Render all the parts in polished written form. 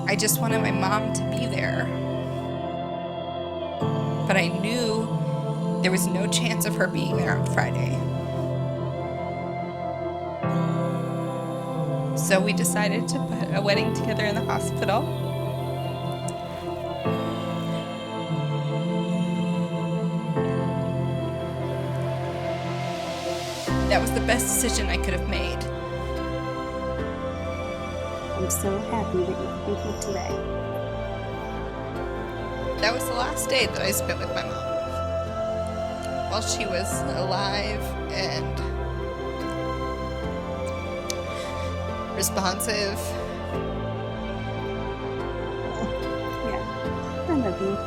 I just wanted my mom to be there. But I knew there was no chance of her being there on Friday. So we decided to put a wedding together in the hospital. That was the best decision I could have made. I'm so happy that you came here today. That was the last day that I spent with my mom. While she was alive and responsive. Yeah, I love you.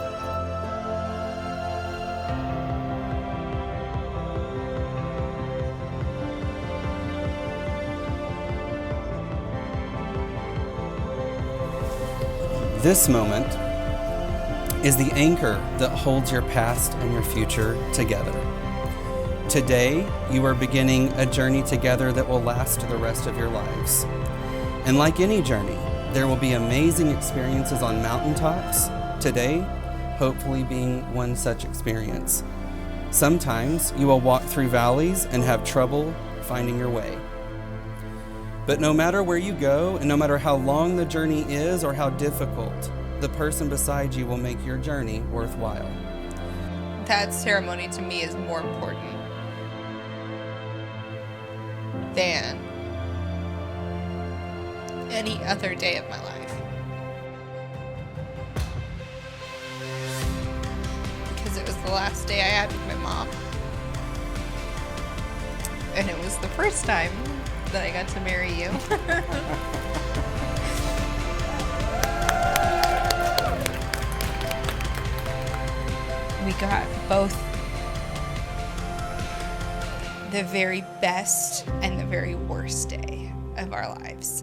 This moment is the anchor that holds your past and your future together. Today, you are beginning a journey together that will last the rest of your lives. And like any journey, there will be amazing experiences on mountaintops. Today, hopefully being one such experience. Sometimes you will walk through valleys and have trouble finding your way. But no matter where you go, and no matter how long the journey is or how difficult, the person beside you will make your journey worthwhile. That ceremony to me is more important than any other day of my life. Because it was the last day I had with my mom. And it was the first time that I got to marry you. We got both the very best and the very worst day of our lives.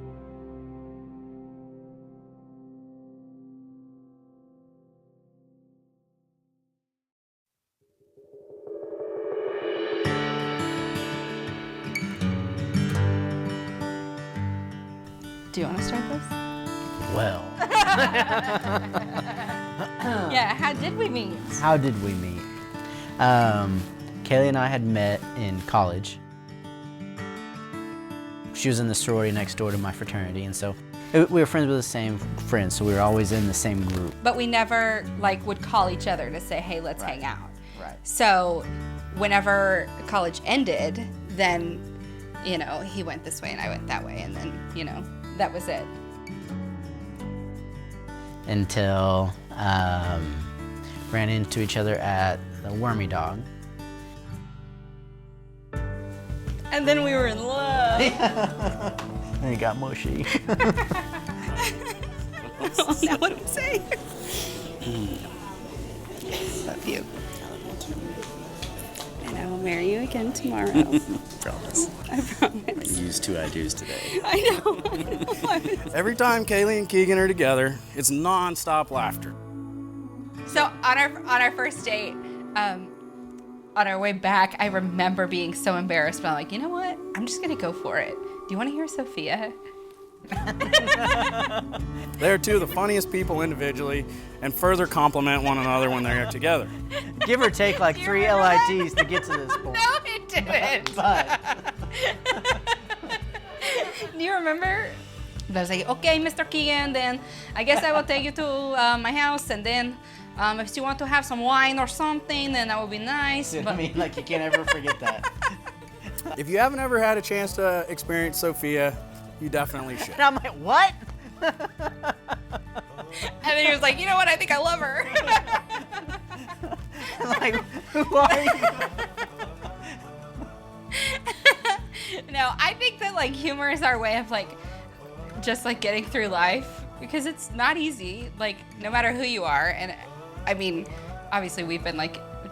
Do you want to start this? Well. Yeah, how did we meet? How did we meet? Kaylie and I had met in college. She was in the sorority next door to my fraternity, and so we were friends with the same friends, so we were always in the same group. But we never would call each other to say, hey, let's hang out. Right. So whenever college ended, then, he went this way and I went that way, and then, that was it. Until ran into each other at the Wormy Dog. And then we were in love. And it got mushy. Now what do I say? Love you. And I will marry you again tomorrow. Promise. I promise. Use 2 I do's today. I know. Every time Kaylie and Keegan are together, it's non-stop laughter. So on our first date, on our way back, I remember being so embarrassed, but I'm like, you know what? I'm just gonna go for it. Do you want to hear Sophia? They're 2 of the funniest people individually and further complement one another when they're together. Give or take like 3 LITs to get to this point. No, it didn't. But Do you remember? I was like, okay, Mr. Keegan, then I guess I will take you to my house, and then if you want to have some wine or something, then that would be nice. I mean, like, you can't ever forget that. If you haven't ever had a chance to experience Sophia, you definitely should. And I'm like, what? And then he was like, you know what? I think I love her. Like, who are you? No, I think that humor is our way of just getting through life, because it's not easy, no matter who you are. And I mean, obviously we've been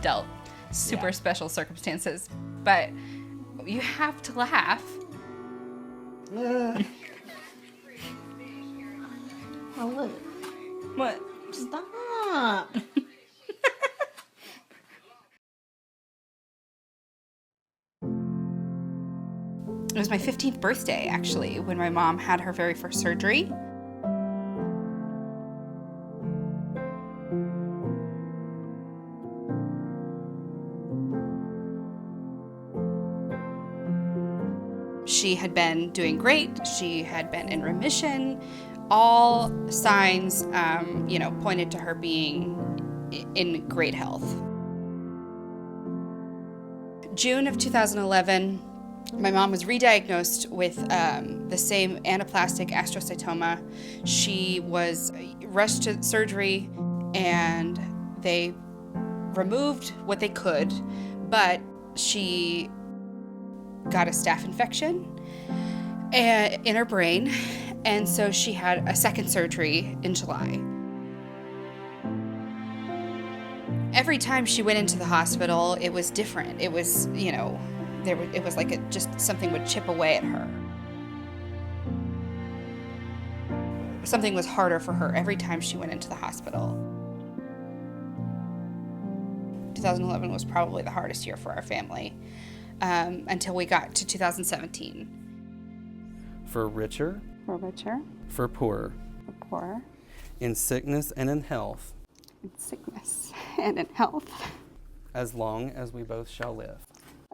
dealt super special circumstances, but you have to laugh. Oh, look. What? Stop. It was my 15th birthday, actually, when my mom had her very first surgery. She had been doing great. She had been in remission. All signs, pointed to her being in great health. June of 2011, my mom was re-diagnosed with the same anaplastic astrocytoma. She was rushed to surgery, and they removed what they could, but she got a staph infection in her brain, and so she had a second surgery in July. Every time she went into the hospital, it was different. It was, it was like just something would chip away at her. Something was harder for her every time she went into the hospital. 2011 was probably the hardest year for our family, until we got to 2017. For richer, For richer, for poorer, for poorer, in sickness and in health, in sickness and in health, as long as we both shall live.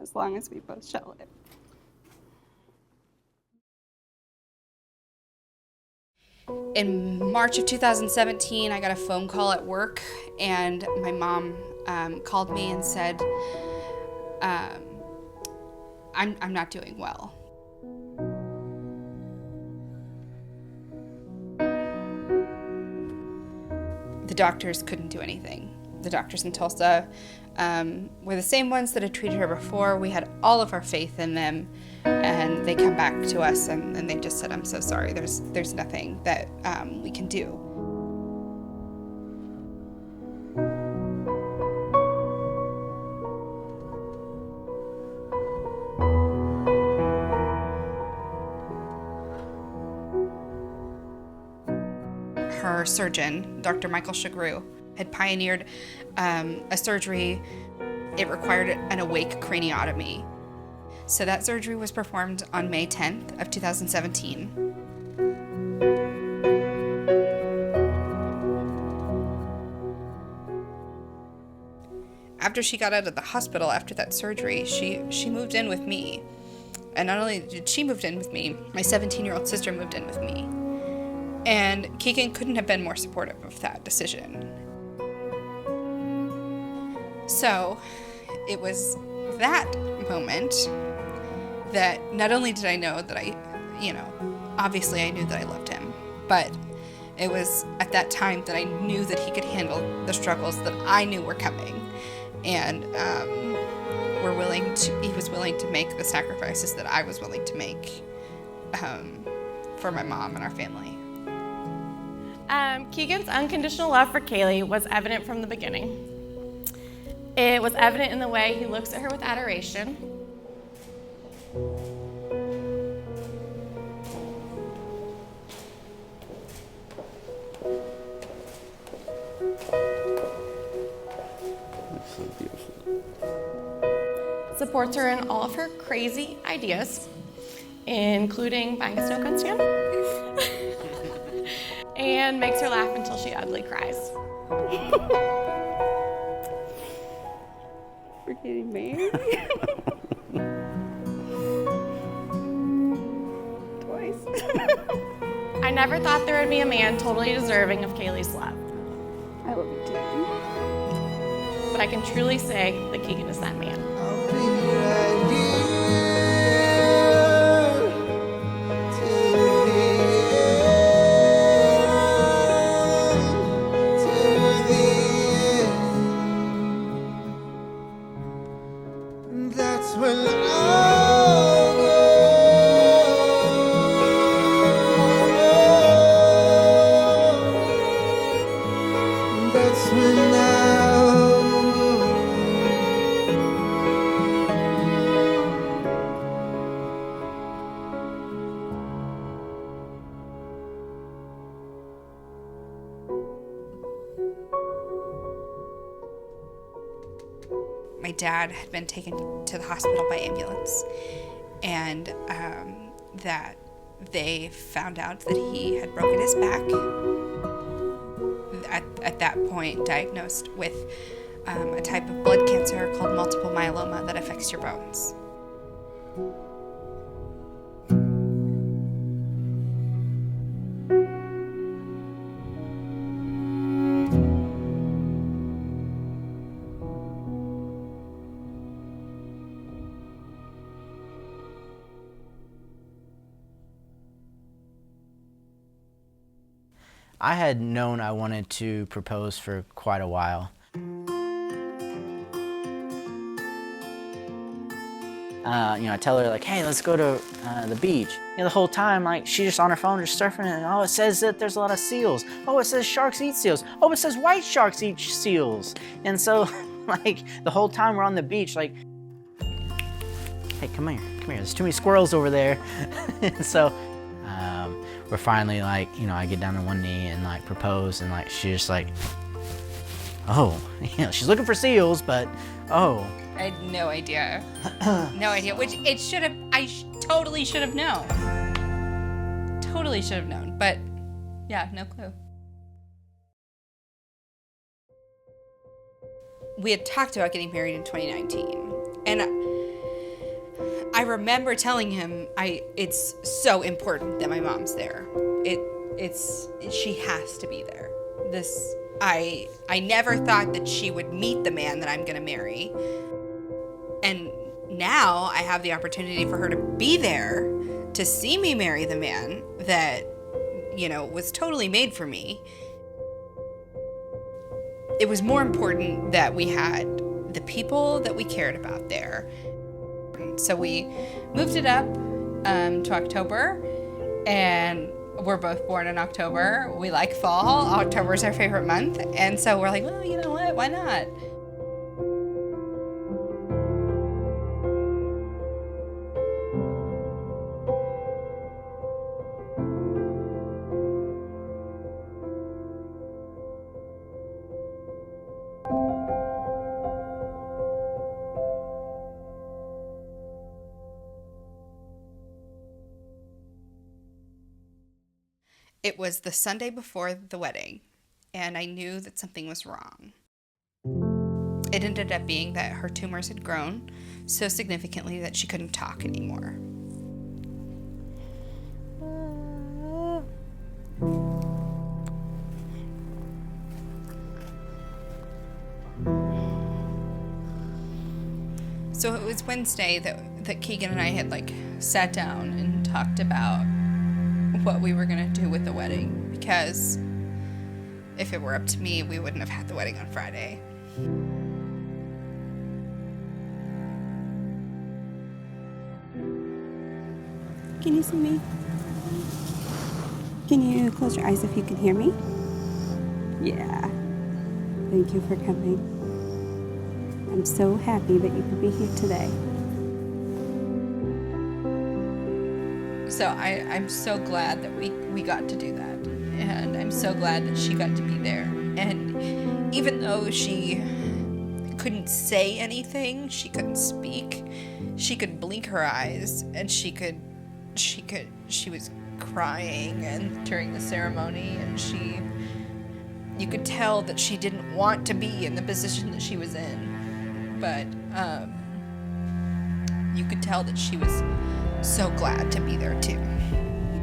as long as we both shall live. In March of 2017, I got a phone call at work, and my mom called me and said, I'm not doing well. The doctors couldn't do anything. The doctors in Tulsa were the same ones that had treated her before. We had all of our faith in them, and they come back to us and they just said, I'm so sorry, there's nothing that we can do. Her surgeon, Dr. Michael Shagru, had pioneered a surgery. It required an awake craniotomy. So that surgery was performed on May 10th of 2017. After she got out of the hospital after that surgery, she moved in with me. And not only did she move in with me, my 17-year-old sister moved in with me. And Keegan couldn't have been more supportive of that decision. So it was that moment that not only did I know that obviously I knew that I loved him, but it was at that time that I knew that he could handle the struggles that I knew were coming. And he was willing to make the sacrifices that I was willing to make for my mom and our family. Keegan's unconditional love for Kaylee was evident from the beginning. It was evident in the way he looks at her with adoration. That's so beautiful. Supports her in all of her crazy ideas, including buying a snow cone stand. And makes her laugh until she ugly cries. We're getting married. Twice. I never thought there would be a man totally deserving of Kaylee's love, I love you too. but I can truly say that Keegan is that man. I'll be right here till the end. That's when I'll go. That's when I'll go. My dad had been taken to the hospital by ambulance, and that they found out that he had broken his back. At that point, diagnosed with a type of blood cancer called multiple myeloma that affects your bones. I had known I wanted to propose for quite a while. I tell her like, hey, let's go to the beach. The whole time, like, she's just on her phone, just surfing, and oh, it says that there's a lot of seals. Oh, it says sharks eat seals. Oh, it says white sharks eat seals. And so, like, the whole time we're on the beach, like, hey, come here, there's too many squirrels over there. And so, we're finally like, I get down on one knee and like propose, and like, she's just like, oh, she's looking for seals, but, oh. I had no idea. No idea. Which it should have, totally should have known. Totally should have known. But yeah, no clue. We had talked about getting married in 2019. And I remember telling him it's so important that my mom's there. She has to be there. I never thought that she would meet the man that I'm gonna marry. And now I have the opportunity for her to be there to see me marry the man that, was totally made for me. It was more important that we had the people that we cared about there. So we moved it up to October, and we're both born in October. We like fall. October is our favorite month. And so we're like, well, you know what? Why not? It was the Sunday before the wedding, and I knew that something was wrong. It ended up being that her tumors had grown so significantly that she couldn't talk anymore. So it was Wednesday that Keegan and I had sat down and talked about what we were going to do with the wedding, because if it were up to me, we wouldn't have had the wedding on Friday. Can you see me? Can you close your eyes if you can hear me? Yeah. Thank you for coming. I'm so happy that you could be here today. So I'm so glad that we got to do that. And I'm so glad that she got to be there. And even though she couldn't say anything, she couldn't speak, she could blink her eyes, and she was crying and during the ceremony, and you could tell that she didn't want to be in the position that she was in. But you could tell that she was so glad to be there too.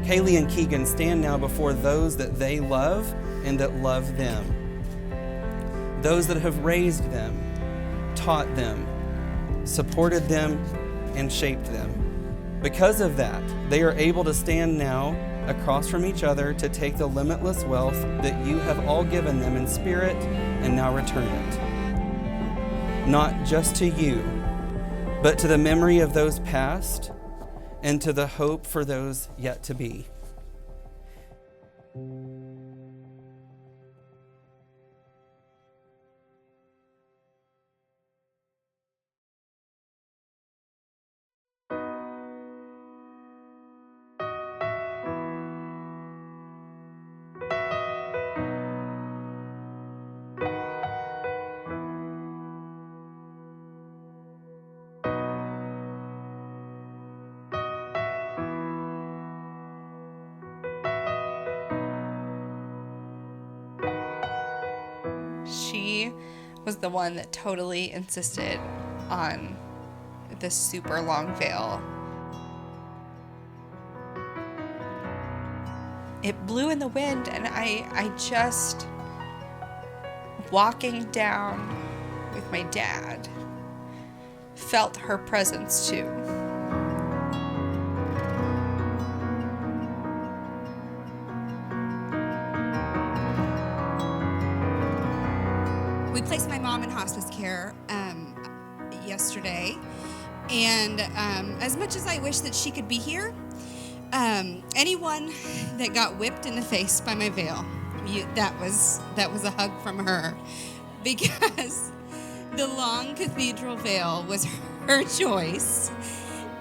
Kaylie and Keegan stand now before those that they love and that love them. Those that have raised them, taught them, supported them, and shaped them. Because of that, they are able to stand now across from each other to take the limitless wealth that you have all given them in spirit and now return it. Not just to you, but to the memory of those past and to the hope for those yet to be. She was the one that totally insisted on this super long veil. It blew in the wind, and I just, walking down with my dad, felt her presence too. placed my mom in hospice care yesterday, and as much as I wish that she could be here, anyone that got whipped in the face by my veil, that was a hug from her, because the long cathedral veil was her choice,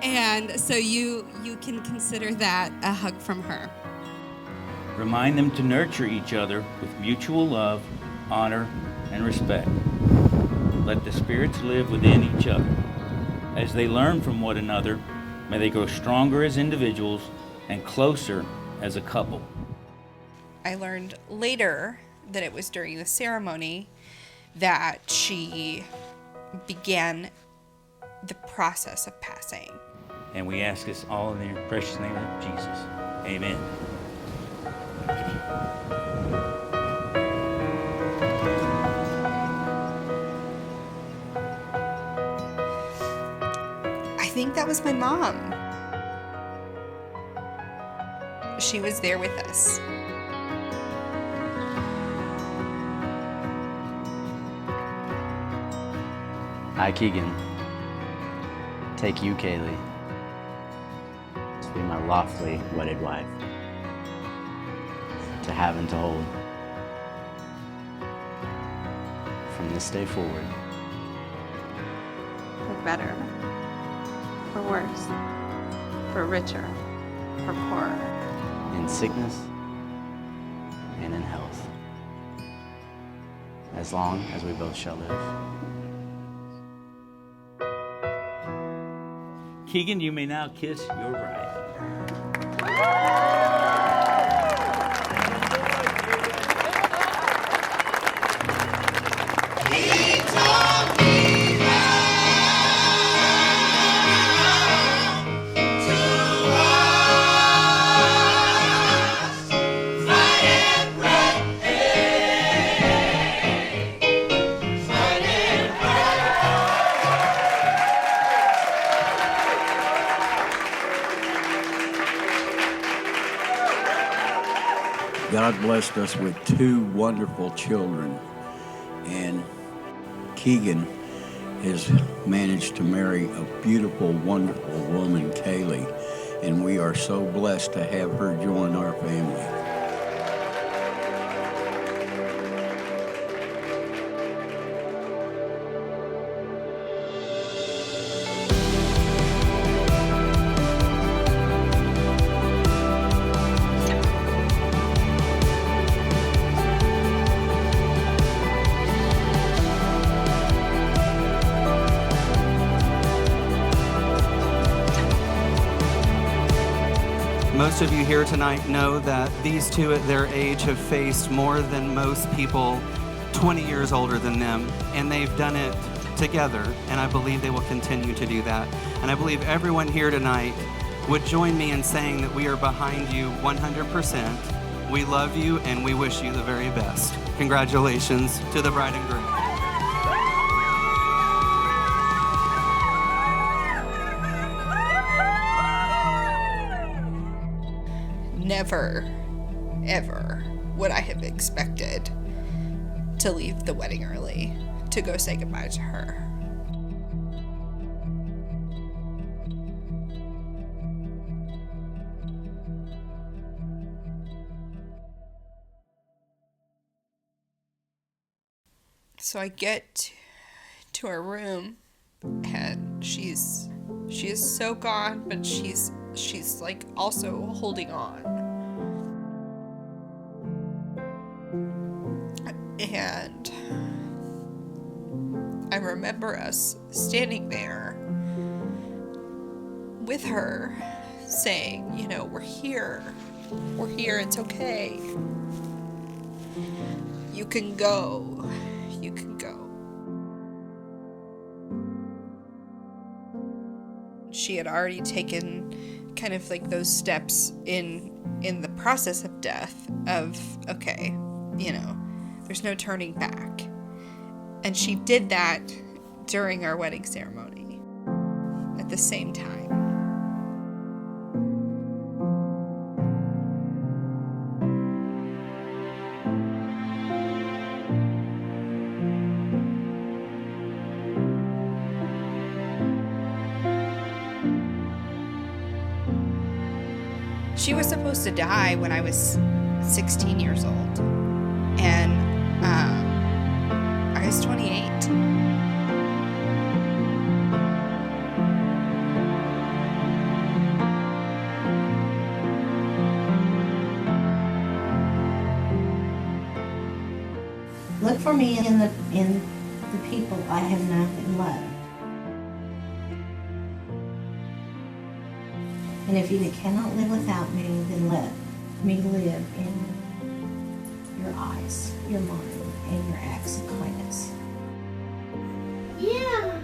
and so you can consider that a hug from her. Remind them to nurture each other with mutual love, honor, and respect. Let the spirits live within each other. As they learn from one another, may they grow stronger as individuals and closer as a couple. I learned later that it was during the ceremony that she began the process of passing. And we ask this all in the precious name of Jesus. Amen. I think that was my mom. She was there with us. I, Keegan, take you, Kaylie, to be my lawfully wedded wife, to have and to hold, from this day forward. For better, for worse, for richer, for poorer. In sickness and in health, as long as we both shall live. Keegan, you may now kiss your bride. God blessed us with two wonderful children, and Keegan has managed to marry a beautiful, wonderful woman, Kaylie, and we are so blessed to have her join our family. Most of you here tonight know that these two at their age have faced more than most people 20 years older than them, and they've done it together, and I believe they will continue to do that. And I believe everyone here tonight would join me in saying that we are behind you 100%. We love you, and we wish you the very best. Congratulations to the bride and groom. Never, ever would I have expected to leave the wedding early to go say goodbye to her. So I get to her room, and she is so gone, but she's like also holding on. And I remember us standing there with her saying, you know, we're here, it's okay. You can go. She had already taken kind of like those steps in the process of death of, okay, you know, there's no turning back. And she did that during our wedding ceremony at the same time. She was supposed to die when I was 16 years old, and I was 28. Look for me in the people I have known and loved. And if you cannot live without me, then let me live in your eyes, your mind, and your acts of kindness. Yeah.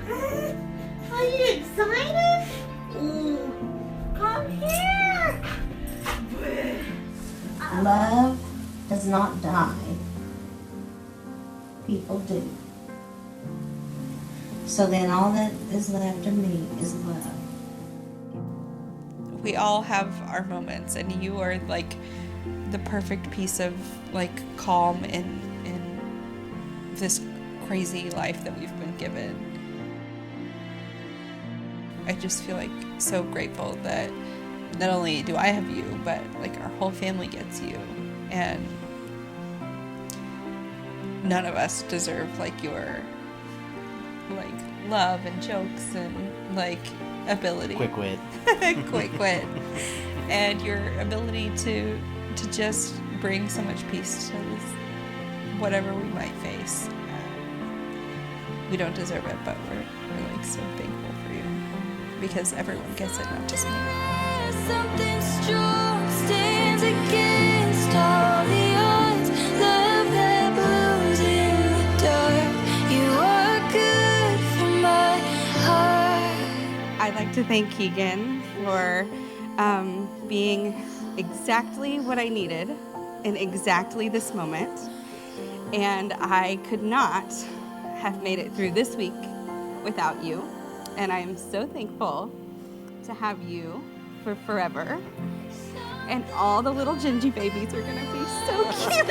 Are you excited? Come here. Love does not die. People do. So then all that is left of me is love. We all have our moments, and you are like the perfect piece of like calm in this crazy life that we've been given. I just feel like so grateful that not only do I have you, but like our whole family gets you, and none of us deserve like your like love and jokes and like ability, Quick wit. quick wit, and your ability to just bring so much peace to this, whatever we might face. We don't deserve it, but we're like so thankful for you, because everyone gets it, not just me. Something strong stands against all the odds. Love that blows in the dark. You are good for my heart. I'd like to thank Keegan for being exactly what I needed in exactly this moment. And I could not have made it through this week without you. And I am so thankful to have you for forever. And all the little Gingy babies are gonna be so cute.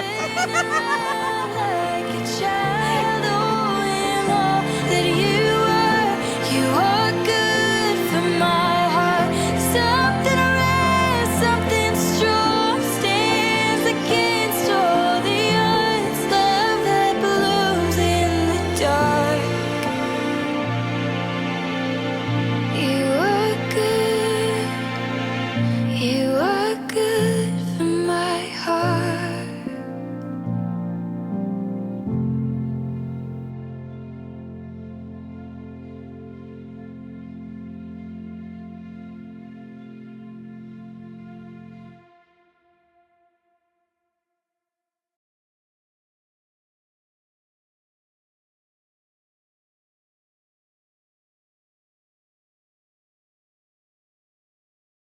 Like a child, oh, in all that you are